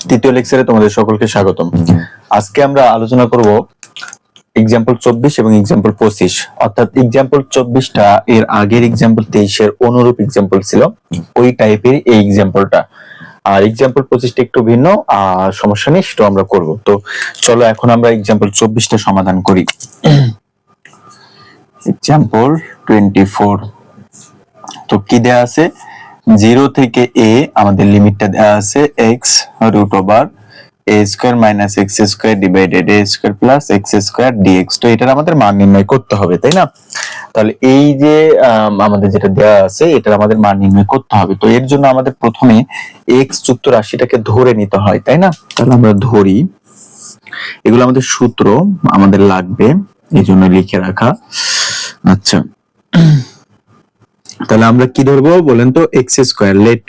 তৃতীয় লেকচারে তোমাদের সকলকে স্বাগতম। আজকে আমরা আলোচনা করব এক্সাম্পল 24 এবং এক্সাম্পল 25, অর্থাৎ এক্সাম্পল 24টা এর আগের এক্সাম্পল 23 এর অনুরূপ এক্সাম্পল ছিল, ওই টাইপের এই এক্সাম্পলটা। আর এক্সাম্পল 25টা একটু ভিন্ন, আর সমস্যা নেই, সেটা আমরা করব। তো চলো এখন আমরা এক্সাম্পল 24টা সমাধান করি। এক্সাম্পল 24, তো কি দেয়া আছে, 0 থেকে a আমাদের লিমিটটা দেয়া আছে x root over a square minus x square divided a square plus x square dx। তো এটার আমাদের মান নির্ণয় করতে হবে, তাই না? তাহলে এই যে আমাদের যেটা দেয়া আছে এটার আমাদের মান নির্ণয় করতে হবে। তো এর জন্য আমাদের প্রথমে x যুক্ত রাশিটাকে ধরে নিতে হয়, তাই না? তাহলে আমরা ধরি, এগুলো আমাদের সূত্র আমাদের লাগবে, এই জন্য লিখে রাখা। আচ্ছা, তাহলে আমরা কি ধরবো বলেন তো, x square, let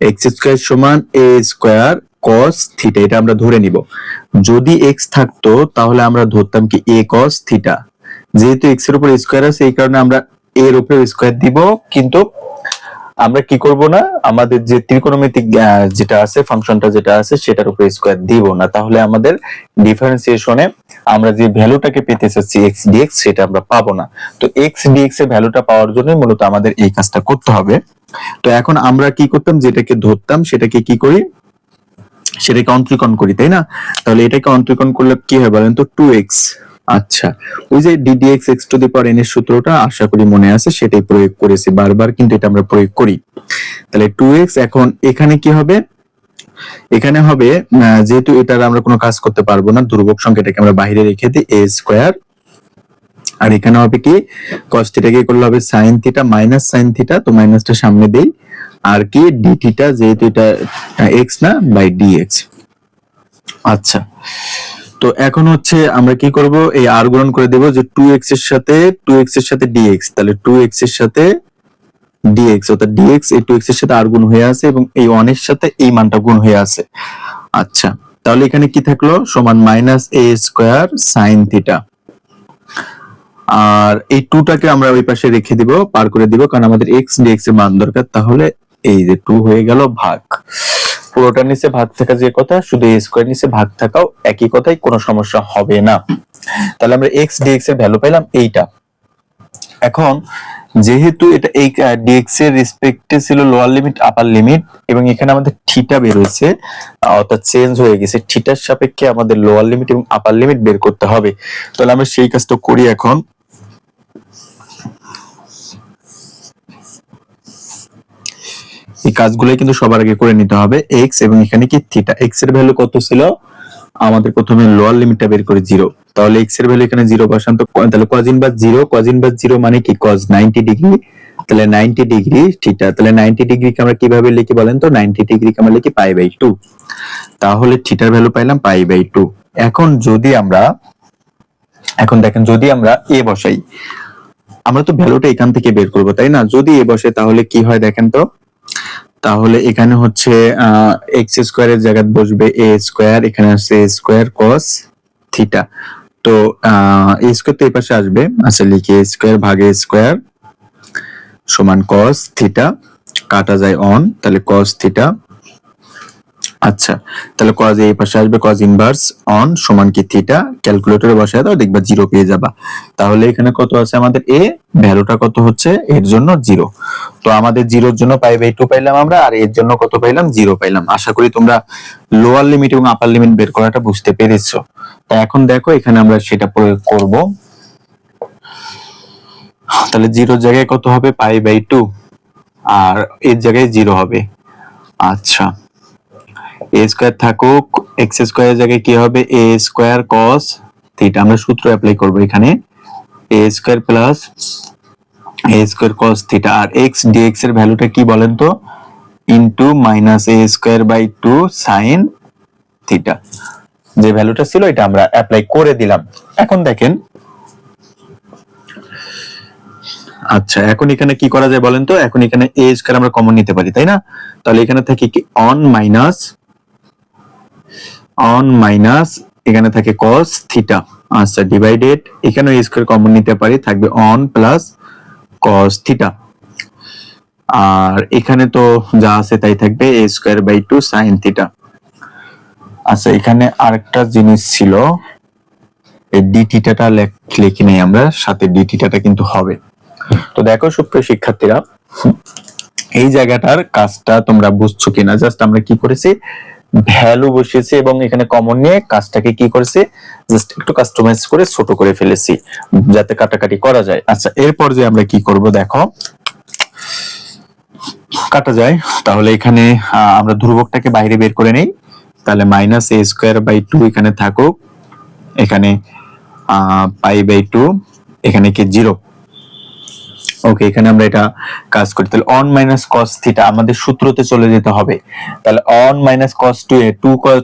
x square সমান এ স্কয়ার কস থিটা, এটা আমরা ধরে নিব। যদি এক্স থাকতো তাহলে আমরা ধরতাম কি এ কস থিটা। যেহেতু এক্স এর উপর স্কয়ার আছে এই কারণে আমরা এর উপরে স্কয়ার দিব, কিন্তু আমরা কি করব না, আমাদের যে ত্রিকোণমিতিক যেটা আছে ফাংশনটা যেটা আছে সেটার উপরে স্কয়ার দিব না। তাহলে আমাদের ডিফারেন্সিয়েশনে আমরা যে ভ্যালুটাকে পেতে চাচ্ছি x dx সেটা আমরা পাবো না। তো x dx এর ভ্যালুটা পাওয়ার জন্য মূলত আমাদের এই কাজটা করতে হবে। তো এখন আমরা কি করতাম, যেটাকে ধরতাম সেটাকে কি করি, সেটাকে অন্তরীকরণ করি, তাই না? তাহলে এটাকে অন্তরীকরণ করলে কি হয় বলেন তো, 2x। আচ্ছা, ওই যে ddx x to the power n এর সূত্রটা আশা করি মনে আছে, সেটাই প্রয়োগ করেছি বারবার, কিন্তু এটা আমরা প্রয়োগ করি। তাহলে 2x, এখন এখানে কি হবে, এখানে হবে যেহেতু এটার আমরা কোনো কাজ করতে পারবো না, ধ্রুবক সংখ্যাটাকে আমরা বাইরে রেখে দিই a স্কয়ার, আর এখানে হবে কি cos থিটা কে করলে হবে sin theta minus sin theta, তো মাইনাসটা সামনে দেই, আর কি d থিটা, যেহেতু এটা x না, বাই dx। আচ্ছা, তো এখন হচ্ছে আমরা কি করব, এই r গুণন করে দেব যে 2x এর সাথে dx, তাহলে 2x এর সাথে dx, অর্থাৎ dx এই 2x এর সাথে r গুণ হয়ে আছে এবং এই 1 এর সাথে এই মানটা গুণ হয়ে আছে। আচ্ছা, তাহলে এখানে কি থাকলো, সমান মাইনাস a স্কয়ার sin থিটা, আর এই 2টাকে আমরা ওই পাশে রেখে দিব, পার করে দিব, কারণ আমাদের x dx এর মান দরকার। তাহলে এই যে 2 হয়ে গেল ভাগ, পুরোটা নিচে ভাগ থাকা যে কথা, শুধু a স্কয়ার নিচে ভাগ থাকাও একই কথাই, কোনো সমস্যা হবে না। তাহলে আমরা x dx এর ভ্যালু পেলাম এইটা। এখন যেহেতু এটা এই dx এর রেসপেক্টে ছিল লোয়ার লিমিট আপার লিমিট, এবং এখানে আমাদের থিটা বের হয়েছে, অর্থাৎ চেঞ্জ হয়ে গেছে, থিটার সাপেক্ষে আমাদের লোয়ার লিমিট এবং আপার লিমিট বের করতে হবে। তাহলে আমরা সেই কাজটা করি। এখন এই কাজগুলোই কিন্তু সবার আগে করে নিতে হবে। x এবং এখানে কি থিটা, x এর ভ্যালু কত ছিল, আমাদের প্রথমে লোয়ার লিমিটটা বের করে 0, তাহলে x এর ভ্যালু এখানে 0 বসান। তো তাহলে cos ইনভার্স 0, cos ইনভার্স 0 মানে কি cos 90 ডিগ্রি, তাহলে 90 ডিগ্রি থিটা, তাহলে 90 ডিগ্রিকে আমরা কিভাবে লিখি বলেন তো, 90 ডিগ্রিকে আমরা লিখি পাই বাই 2, তাহলে থিটার ভ্যালু পাইলাম পাই বাই 2। এখন যদি আমরা, এখন দেখেন যদি আমরা a বসাই, আমরা তো ভ্যালুটা এখান থেকে বের করব, তাই না? যদি a বসে তাহলে কি হয় দেখেন তো, তাহলে এখানে হচ্ছে x স্কয়ারের জায়গায় বসবে a স্কয়ার, এখানে আছে a স্কয়ার cos থিটা, তো a স্কয়ার তো এই পাশে আসবে। আচ্ছা, লিখি a স্কয়ার ভাগ a স্কয়ার সমান cos থিটা, কাটা যায় অন, তাহলে cos থিটা। আচ্ছা, তাহলে cos এই পাশে আসবে, cos ইনভার্স অন সমান কি থিটা, ক্যালকুলেটরে বসায় দাও, দেখবা 0 পেয়ে যাবা। তাহলে এখানে কত আছে আমাদের a, ভ্যালুটা কত হচ্ছে এর জন্য 0। তো আমাদের 0 এর জন্য পাই বাই 2 পাইলাম আমরা, আর এর জন্য কত পাইলাম, 0 পাইলাম। আশা করি তোমরা লোয়ার লিমিট এবং আপার লিমিট বের করাটা বুঝতে পেরেছো। তা এখন দেখো এখানে আমরা সেটা প্রয়োগ করব। তাহলে 0 এর জায়গায় কত হবে, পাই বাই 2, আর এর জায়গায় 0 হবে। আচ্ছা, a স্কয়ার থাকুক, x স্কয়ারের জায়গায় কি হবে, a স্কয়ার cos থিটা, আমরা সূত্র অ্যাপ্লাই করব এখানে, a square plus a square cos theta, আর x dx এর ভ্যালুটা কি বলেন তো, into minus a square by 2 sin theta, যে ভ্যালুটা ছিল এটা আমরা অ্যাপ্লাই করে দিলাম। এখন দেখেন, আচ্ছা এখন এখানে কি করা যায় বলেন তো, এখন এখানে a স্কয়ার আমরা কমন নিতে পারি, তাই না? তাহলে এখানে থাকে কি অন মাইনাস এখানে থাকে cos থিটা, আচ্ছা ডিভাইডেড, এখানে a স্কয়ার কমন নিতে পারি, থাকবে অন প্লাস cos থিটা, আর এখানে তো যা আছে তাই থাকবে a square by 2 sin theta. আচ্ছা এখানে আরেকটা জিনিস ছিল, এই ডি থিটাটা লিখি নাই আমরা, সাথে ডি থিটাটা কিন্তু হবে। তো দেখো সুপ্রিয় শিক্ষার্থীরা, এই জায়গাটার কাজটা তোমরা বুঝছো কিনা, জাস্ট আমরা কি করেছি, ভ্যালু বসিয়েছি এবং এখানে কমন নিয়ে কাজটাকে কি করেছি, জাস্ট একটু কাস্টমাইজ করে ছোট করে ফেলেছি যাতে কাটাকাটি করা যায়। আচ্ছা এরপর যে আমরা কি করব, দেখো কাটা যায়, তাহলে এখানে আমরা ধ্রুবকটাকে বাইরে বের করে নেই, তাহলে minus a square by two এখানে থাকুক, এখানে পাই বাই টু, এখানে কি জিরো। ওকে, এখানে আমরা এটা কাজ করি, তাহলে অন মাইনাস কস থিটা আমাদের সূত্রতে চলে যেতে হবে, তাহলে on minus cos two A,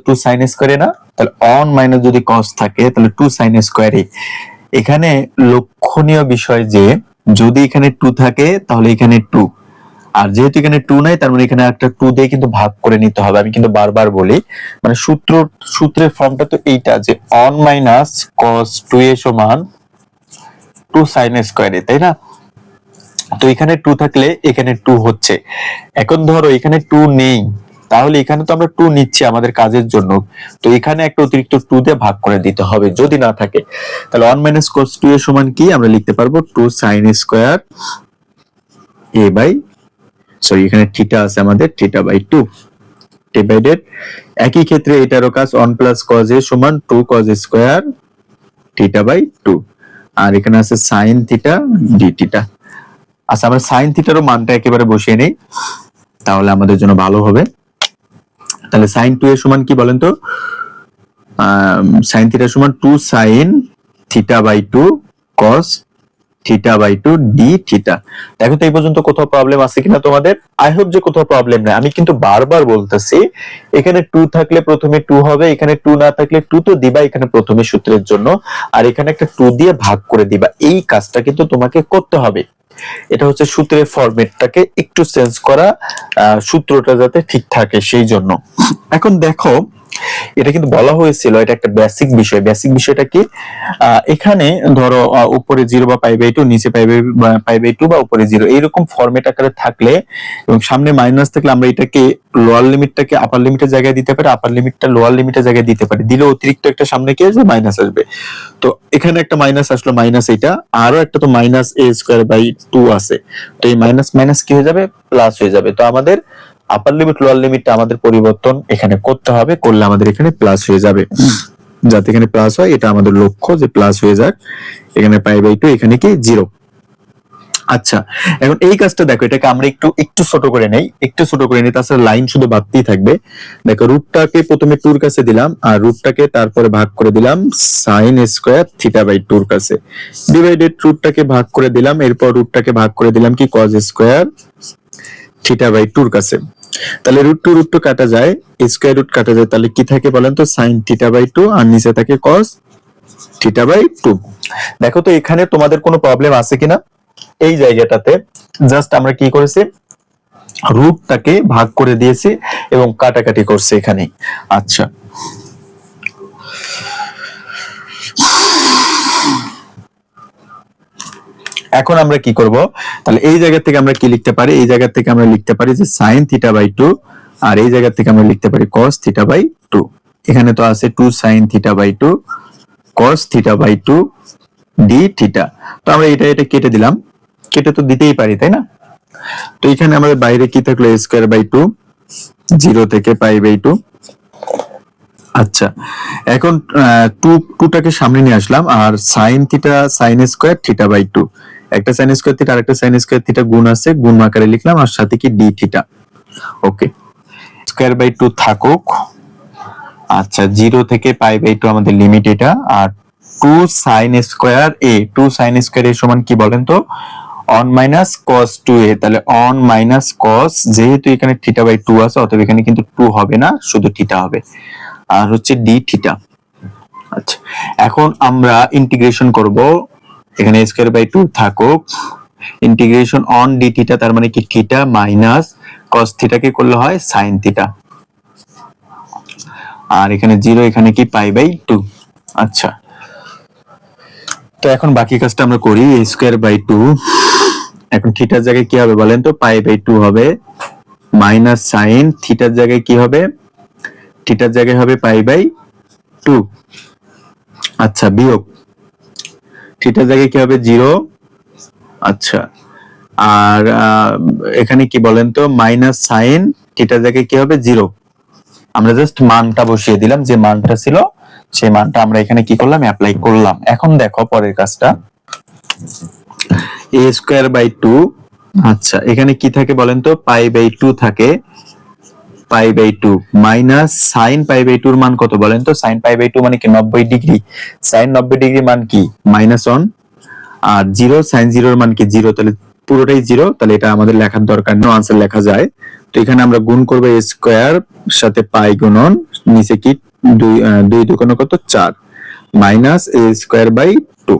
two sign স্কোয়ারে না, তাহলে অন মাইনাস যদি কস থাকে তাহলে টু সাইন স্কোয়ারে। এখানে লক্ষণীয় বিষয় যে যদি এখানে টু থাকে তাহলে এখানে টু, আর যেহেতু এখানে টু নাই তার মানে এখানে একটা টু দিয়ে কিন্তু ভাগ করে নিতে হবে। আমি কিন্তু বারবার বলি, মানে সূত্রের ফর্মটা তো এইটা, যে অন মাইনাস কস টু এ সমান টু সাইন স্কোয়ারে, তাই না? তো এখানে টু থাকলে এখানে টু হচ্ছে। এখন ধরো এখানে টু নেই, তাহলে এখানে তো আমরা টু নিচ্ছি আমাদের কাজের জন্য, তো এখানে একটা অতিরিক্ত টু দিয়ে ভাগ করে দিতে হবে যদি না থাকে। তাহলে ওয়ান মাইনাস কস টু এর সমান কি আমরা লিখতে পারবো, two sine square a by, sorry এখানে থিটা আছে আমাদের, থিটা বাই টু ডিভাইডেড। একই ক্ষেত্রে এটারও কাজ, ওয়ান প্লাস কজ এ সমান two cos square theta by two, আর এখানে আছে সাইন থিটা ডি থিটা। আচ্ছা আমরা সাইন থিটারও মানটা একেবারে বসিয়ে নেই, তাহলে আমাদের জন্য ভালো হবে। তাহলে সাইন টু এর সমান কি বলেন তো, সাইন থিটা সমান two sine theta by two cos theta by two d theta. দেখো তো এই পর্যন্ত কোথাও প্রবলেম আছে কিনা তোমাদের? আই হোপ যে কোথাও প্রবলেম নাই। আমি কিন্তু বারবার বলতেছি এখানে টু থাকলে প্রথমে টু হবে, এখানে টু না থাকলে টু তো দিবা এখানে প্রথমে সূত্রের জন্য, আর এখানে একটা টু দিয়ে ভাগ করে দিবা। এই কাজটা কিন্তু তোমাকে করতে হবে। এটা হচ্ছে সূত্রের ফরম্যাটটাকে একটু চেঞ্জ করা, সূত্রটা যাতে ঠিক থাকে সেই জন্য। এখন দেখো এটা কিন্তু বলা হয়েছিল, এটা একটা বেসিক বিষয়। বেসিক বিষয়টা কি, এখানে ধরো উপরে জিরো বা পাই বাই টু, নিচে পাই বাই টু বা উপরে জিরো, এইরকম ফরম্যাট আকারে থাকলে এবং সামনে মাইনাস থাকলে আমরা এটাকে লোয়ার লিমিটটাকে আপার লিমিটের জায়গায় দিতে পারি, আপার লিমিটটা লোয়ার লিমিটের জায়গায় দিতে পারি, দিলে অতিরিক্ত একটা সামনে কি আসবে, মাইনাস আসবে। তো এখানে একটা মাইনাস আসলো, মাইনাস এটা, আরো একটা তো minus a square by two আছে, তো এই মাইনাস মাইনাস কি হয়ে যাবে, প্লাস হয়ে যাবে। তো আমাদের আপার লিমিট লোয়ার লিমিটটা আমাদের পরিবর্তন এখানে করতে হবে, করলে আমাদের এখানে প্লাস হয়ে যাবে। যাতে এখানে প্লাস হয় এটা আমাদের লক্ষ্য, যে প্লাস হয়ে যাক। এখানে পাই বাই টু, এখানে কি জিরো। আচ্ছা এখন এই কাজটা দেখো, এটাকে আমরা একটু একটু ছোট করে নেই, একটু ছোট করে নেই, তাছাড়া লাইন শুধু বাড়তেই থাকবে। দেখো রুটটাকে প্রথমে টুর কাছে দিলাম, আর রুটটাকে তারপরে ভাগ করে দিলাম সাইন স্কোয়ার থিটা বাই টুর কাছে, ডিভাইডেড রুটটাকে ভাগ করে দিলাম, এরপর রুটটাকে ভাগ করে দিলাম কি কজ স্কোয়ার থিটা বাই টুর কাছে। তাহলে রুট টু কাটা যায়, স্কোয়ার রুট কাটা যায়, তাহলে কি থাকে বলেন তো, সাইন থিটা বাই টু, আর নিচে থাকে কস থিটা বাই টু। দেখো তো এখানে তোমাদের কোনো প্রবলেম আছে কিনা? এই জায়গাটাতে জাস্ট আমরা কি করেছি, রুটটাকে ভাগ করে দিয়েছি এবং কাটাকাটি করছি এখানে। আচ্ছা এখন আমরা কি করব, তাহলে এই জায়গা থেকে আমরা কি লিখতে পারি, এই জায়গা থেকে আমরা লিখতে পারি যে সাইন থিটা বাই টু, আর এই জায়গা থেকে আমরা লিখতে পারি কস থিটা বাই টু। এখানে তো আছে two sine theta by two cos theta by two d theta. তো আমরা এটা কেটে দিলাম, কেটে তো দিতেই পারি তাই না? তো এখানে আমাদের বাইরে কি থাকলো, A square by two, zero থেকে পাই বাই টু। আচ্ছা এখন টুটাকে সামনে নিয়ে আসলাম, আর sine theta sine square theta by two, একটা সাইন স্কোয়ার থিটা আরেকটা সাইন স্কোয়ার থিটা গুণ আছে, গুণ আকারে লিখলাম, আর সাথে কি D theta. Okay, square by two থাকুক। আচ্ছা জিরো থেকে পাই বাই টু আমাদের লিমিট এটা, আর two sine square A, two sine square A সমান কি বলেন তো, অন মাইনাস কস টু এ। তাহলে অন মাইনাস কস, যেহেতু এখানে থিটা বাই টু আছে অতএব এখানে কিন্তু টু হবে না, শুধু থিটা হবে, আর হচ্ছে ডি থিটা। আচ্ছা এখন আমরা ইন্টিগ্রেশন করব, এখানে স্কয়ার বাই টু থাকুক, ইন্টিগ্রেশন অন ডি থিটা, তার মানে কি থিটা মাইনাস কস থিটাকে করলে হয় সাইন থিটা, আর এখানে জিরো, এখানে কি পাই বাই টু। আচ্ছা তো এখন বাকি কাজটা আমরা করি, এ স্কয়ার বাই টু, এখন থিটার জায়গায় কি হবে বলেন তো, পাই বাই টু হবে, মাইনাস সাইন থিটার জায়গায় কি হবে, থিটার জায়গায় হবে পাই বাই 2। আচ্ছা, বিয়োগ থিটার জায়গায় কি হবে 0। আচ্ছা, আর এখানে কি বলেন তো মাইনাস সাইন থিটার জায়গায় কি হবে 0। আমরা জাস্ট মানটা বসিয়ে দিলাম, যে মানটা ছিল সেই মানটা আমরা এখানে কি করলাম, অ্যাপ্লাই করলাম। এখন দেখো পরের কাজটা, a স্কয়ার বাই 2। আচ্ছা, এখানে কি থাকে বলেন তো, পাই বাই 2 থাকে, pi by 2 minus sine pi by 2 এর মান কত বলেন তো, সাইন পাই বাই 2 মানে কি 90 ডিগ্রি, সাইন 90 ডিগ্রি মান কি -1, আর 0 সাইন 0 এর মান কি 0, তাহলে পুরোটাই 0, তাহলে এটা আমাদের লেখার দরকার নেই, আনসার লেখা যায়। তো এখানে আমরা গুণ করব a স্কয়ার সাথে পাই গুণন নিচে কি 2 দুগুণ কত 4 মাইনাস a স্কয়ার বাই 2।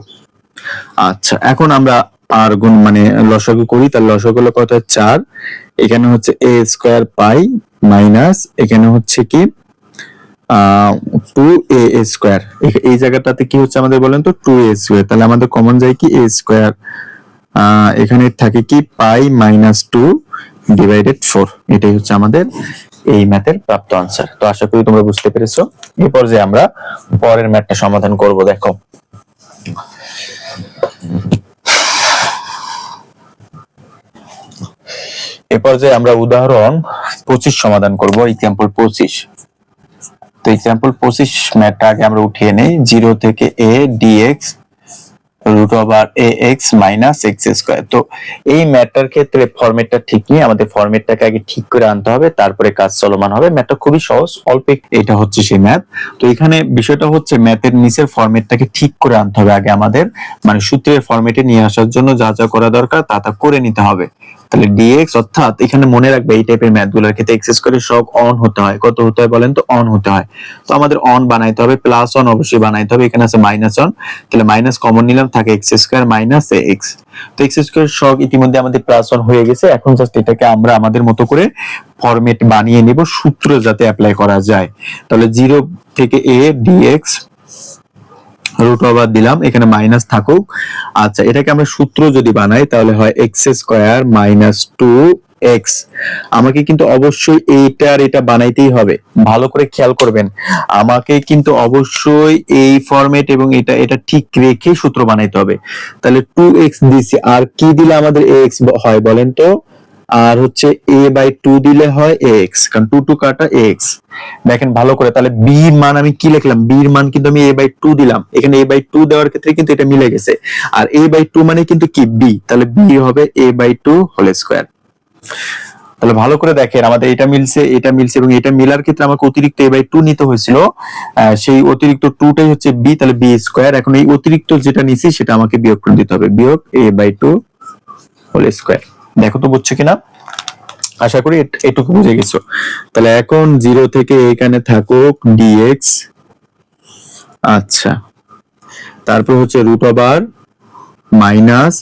আচ্ছা, এখন আমরা আর গুণ মানে লসাগু করি, তাহলে লসাগু হলো কত 4, এখানে হচ্ছে a স্কয়ার পাই মাইনাস এখানে হচ্ছে কি 2a স্কয়ার, এই জায়গাটাতে কি হচ্ছে আমাদের বলেন তো 2a স্কয়ার, তাহলে আমাদের কমন যায় কি a স্কয়ার, এখানে থাকে কি পাই মাইনাস 2 ডিভাইডেড 4। এটাই হচ্ছে আমাদের এই ম্যাথের প্রাপ্ত আনসার। তো আশা করি তোমরা বুঝতে পেরেছো। এই পর্যায়ে আমরা পরের ম্যাথটা সমাধান করব। দেখো এই পর্যায়ে আমরা উদাহরণ 25 সমাধান করব, এক্সাম্পল 25। তো এক্সাম্পল 25 ম্যাথটা আগে আমরা উঠিয়ে নেই, 0 থেকে a dx root over ax minus x square. তো এই ম্যাথটার ক্ষেত্রে ফরম্যাটটা ঠিক নেই, আমাদের ফরম্যাটটাকে আগে ঠিক করে আনতে হবে, তারপরে কাজ চলমান হবে। ম্যাথটা খুবই সহজ, অল্প এটা হচ্ছে সেই ম্যাথ। তো এখানে বিষয়টা হচ্ছে ম্যাথের নিচের ফরম্যাটটাকে ঠিক করে আনতে হবে আগে আমাদের, মানে সূত্রের ফরম্যাটে নিয়ে আসার জন্য যা যা করা দরকার তা তা করে নিতে হবে। তাহলে dx, অর্থাৎ এখানে মনে রাখবে এই টাইপের ম্যাথগুলোর ক্ষেত্রে x স্কয়ারের সব অন হতে হয়। কত হতে হয় বলেন তো, অন হতে হয়। তো আমাদের অন বানাইতে হবে, প্লাস অন অবশ্যই বানাইতে হবে, এখানে আছে মাইনাস অন, তাহলে মাইনাস কমন নিলাম, থাকে x স্কয়ার মাইনাস ax। তো x স্কয়ার সব ইতিমধ্যে আমাদের প্লাস অন হয়ে গেছে, এখন জাস্ট এটাকে আমরা আমাদের মতো করে ফরম্যাট বানিয়ে নিব, সূত্র যাতে অ্যাপ্লাই করা যায়। তাহলে 0 থেকে a dx রুট ওভার দিলাম, এখানে মাইনাস থাকুক। আচ্ছা, এটাকে আমরা সূত্র যদি বানাই তাহলে হয় x স্কয়ার মাইনাস 2x। আমাকে কিন্তু অবশ্যই এইটা আর এটা বানাইতেই হবে, ভালো করে খেয়াল করবেন, আমাকে কিন্তু অবশ্যই এই ফরম্যাট এবং এটা এটা ঠিক রেখে সূত্র বানাইতে হবে। তাহলে 2x দিছি, আর কি দিলে আমাদের ax হয় বলেন তো, আর হচ্ছে a বাই 2 দিলে হয় ax, কারণ 2 2 কাটা ax। দেখেন ভালো করে, তাহলে b এর মান আমি কি লিখলাম, b এর মান কিন্তু আমি a বাই 2 দিলাম, এখানে a বাই 2 দেওয়ার ক্ষেত্রে কিন্তু এটা মিলে গেছে, আর a বাই 2 মানে কিন্তু কি b, তাহলে b হবে a বাই 2 হোল স্কয়ার। তাহলে ভালো করে দেখেন, আমাদের এটা মিলছে এবং এটা মিলার ক্ষেত্রে আমাকে অতিরিক্ত a বাই 2 নিতে হয়েছিল, সেই অতিরিক্ত 2টাই হচ্ছে b, তাহলে b স্কয়ার। এখন এই অতিরিক্ত যেটা নিছি সেটা আমাকে বিয়োগ করে দিতে হবে, বিয়োগ a বাই 2 হোল স্কয়ার। দেখো তো বুঝছো কিনা, আশা করি এটুকু বুঝে গেছো। তাহলে এখন 0 থেকে এখানে থাকুক dx, আচ্ছা, তারপর হচ্ছে রুট ওভার মাইনাস,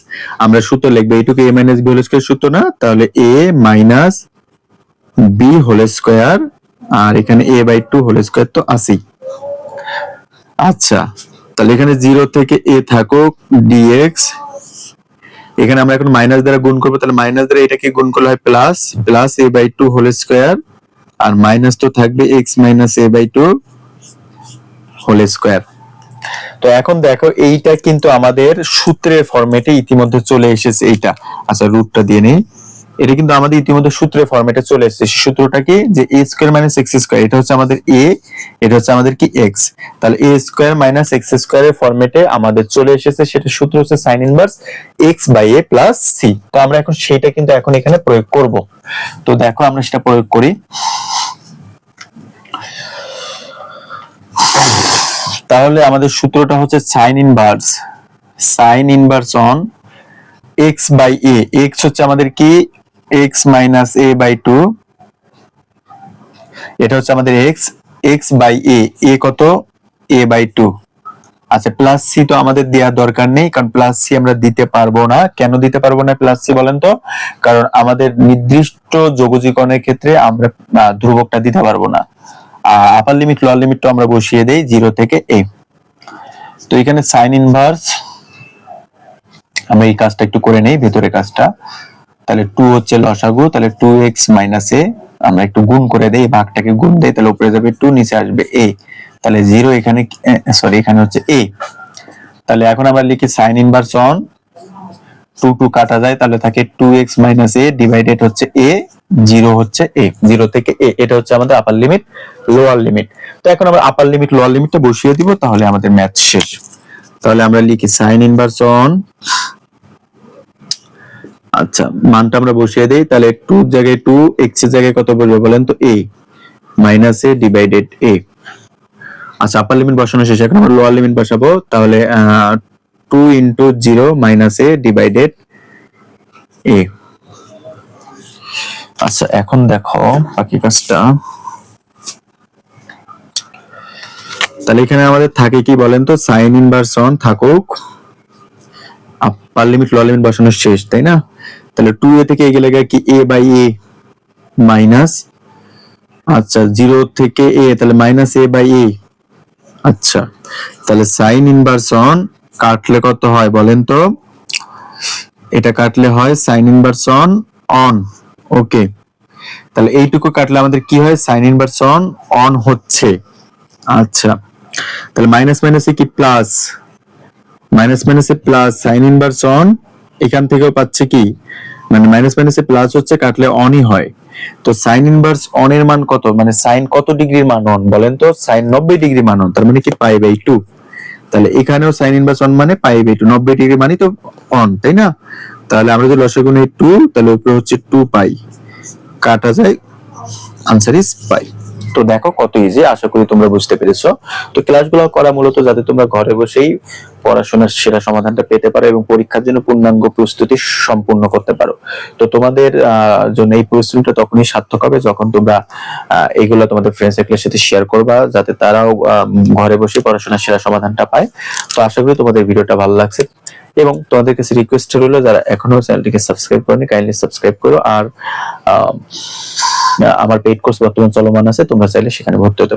আমরা সূত্র লিখবো এইটুকু a minus b whole square সূত্র না, তাহলে a minus b whole square, আর এখানে a বাই 2 হোল স্কয়ার তো আছেই। আচ্ছা, তাহলে এখানে 0 থেকে a থাকুক dx, এখানে আমরা এখন মাইনাস দ্বারা গুণ করব, তাহলে মাইনাস দ্বারা এটাকে গুণ করলে হয় plus, plus a by 2 whole square, আর মাইনাস তো থাকবে x মাইনাস a বাই 2 হোল স্কয়ার। তো এখন দেখো এইটা কিন্তু আমাদের সূত্রের ফরম্যাটে ইতিমধ্যে চলে এসেছে এইটা। আচ্ছা, রুটটা দিয়ে নেই, এটা কিন্তু আমাদের ইতিমধ্যে সূত্রের ফরম্যাটে চলে এসেছে। সূত্রটা কি, যে a square minus x square, এটা হচ্ছে আমাদের a, এটা হচ্ছে আমাদের কি x, তাহলে a স্কয়ার মাইনাস x স্কয়ারের ফরম্যাটে আমাদের চলে এসেছে, সেটা সূত্র হচ্ছে sin inverse x by a plus c। তো আমরা এখন সেটা কিন্তু এখন এখানে প্রয়োগ করব। তো দেখো আমরা সেটা প্রয়োগ করি। তাহলে আমাদের সূত্রটা হচ্ছে sin inverse on x by a, x হচ্ছে আমাদের কি x মাইনাস a বাই 2, এটা হচ্ছে আমাদের x বাই a কত a বাই 2। আচ্ছা, প্লাস সি তো আমাদের দেওয়ার দরকার নেই, কারণ প্লাস সি আমরা দিতে পারবো না। কেন দিতে পারবো না প্লাস সি বলেন তো, কারণ আমাদের নির্দিষ্ট যোগজীকরণের ক্ষেত্রে আমরা ধ্রুবকটা দিতে পারবো না। আপার লিমিট লোয়ার লিমিট আমরা বসিয়ে দেই 0 থেকে a। তো এখানে সাইন ইনভার্স, আমরা এই কাজটা একটু করে নেই, ভেতরে কাজটা। তাহলে 2 হচ্ছে লসাগু, তাহলে 2x মাইনাস a, আমরা একটু গুণ করে দেই, ভাগটাকে গুণ দেই, তাহলে উপরে যাবে 2, নিচে আসবে a, তাহলে 0 এখানে, সরি এখানে হচ্ছে a। তাহলে এখন আমরা লিখি sin ইনভার্স অন 2 কাটা যায়, তাহলে থাকে 2x মাইনাস a ডিভাইডেড হচ্ছে a, 0 হচ্ছে a, 0 থেকে a, এটা হচ্ছে আমাদের আপার লিমিট লোয়ার লিমিট। তো এখন আমরা আপার লিমিট লোয়ার লিমিটটা বসিয়ে দিব, তাহলে আমাদের ম্যাথ শেষ। তাহলে আমরা লিখি sin ইনভার্স অন, আচ্ছা মানটা আমরা বসিয়ে দেই, তাহলে 2 এর জায়গায় 2, x এর জায়গায় কত বলবো বলেন তো, a minus a divided a। আচ্ছা আপার লিমিট বসানো শেষ, এখন আমরা লোয়ার লিমিট বসাবো, তাহলে 2 into 0 minus a divided a। আচ্ছা এখন দেখো বাকি কাজটা, তাহলে এখানে আমাদের থাকে কি বলেন তো, sin ইনভার্স অন থাকুক, আপার লিমিট লোয়ার লিমিট বসানো শেষ, তাই না? তাহলে 2a থেকে এ গেলে কি a বাই a মাইনাস, আচ্ছা 0 থেকে a, তাহলে মাইনাস a বাই a। আচ্ছা তাহলে sin ইনভার্স অন কাটলে কত হয় বলেন তো, এটা কাটলে হয় sin ইনভার্স অন অন, ওকে। তাহলে এইটুকু কাটলে আমাদের কি হয়, sin ইনভার্স অন হচ্ছে। আচ্ছা তাহলে মাইনাস মাইনাসে কি প্লাস, মাইনাস মাইনাসে প্লাস, sin ইনভার্স অন এখান থেকেও পাচ্ছে কি, মানে মাইনাস মাইনাসে প্লাস হচ্ছে, কাটলে অনই হয়। তো sin ইনভার্স অন এর মান কত, মানে sin কত ডিগ্রির মান অন বলেন তো, sin 90 ডিগ্রি মান অন, তার মানে কি পাই বাই 2। তাহলে এখানেও sin ইনভার্স অন মানে পাই বাই 2, 90 ডিগ্রি মানে তো অন, তাই না? তাহলে আমরা যদি লসাগু নেই 2, তাহলে উপরে হচ্ছে 2 পাই, কাটা যায়, আনসার ইজ পাই। তো দেখো কত ইজি, আশা করি তোমরা বুঝতে পেরেছো। তো ক্লাসগুলো করা মূলত যাতে তোমরা ঘরে বসেই পড়াশোনার সেরা সমাধানটা পেতে পারো এবং পরীক্ষার জন্য পূর্ণাঙ্গ প্রস্তুতি সম্পূর্ণ করতে পারো। তো তোমাদের জন্য এই প্রস্তুতিটা তখনই সার্থক হবে যখন তোমরা এগুলো তোমাদের ফ্রেন্ড সার্কেলের সাথে শেয়ার করবা, যাতে তারাও ঘরে বসে পড়াশোনার সেরা সমাধানটা পায়। তো আশা করি তোমাদের ভিডিওটা ভালো লাগছে, এবং তোমাদের কাছে রিকোয়েস্ট রইলো যারা এখনো চ্যানেলটিকে সাবস্ক্রাইব করোনি কাইন্ডলি সাবস্ক্রাইব করো। আর আমার পেইড কোর্স বর্তমানে চলমান আছে, তোমরা চাইলে সেখানে ভর্তি হতে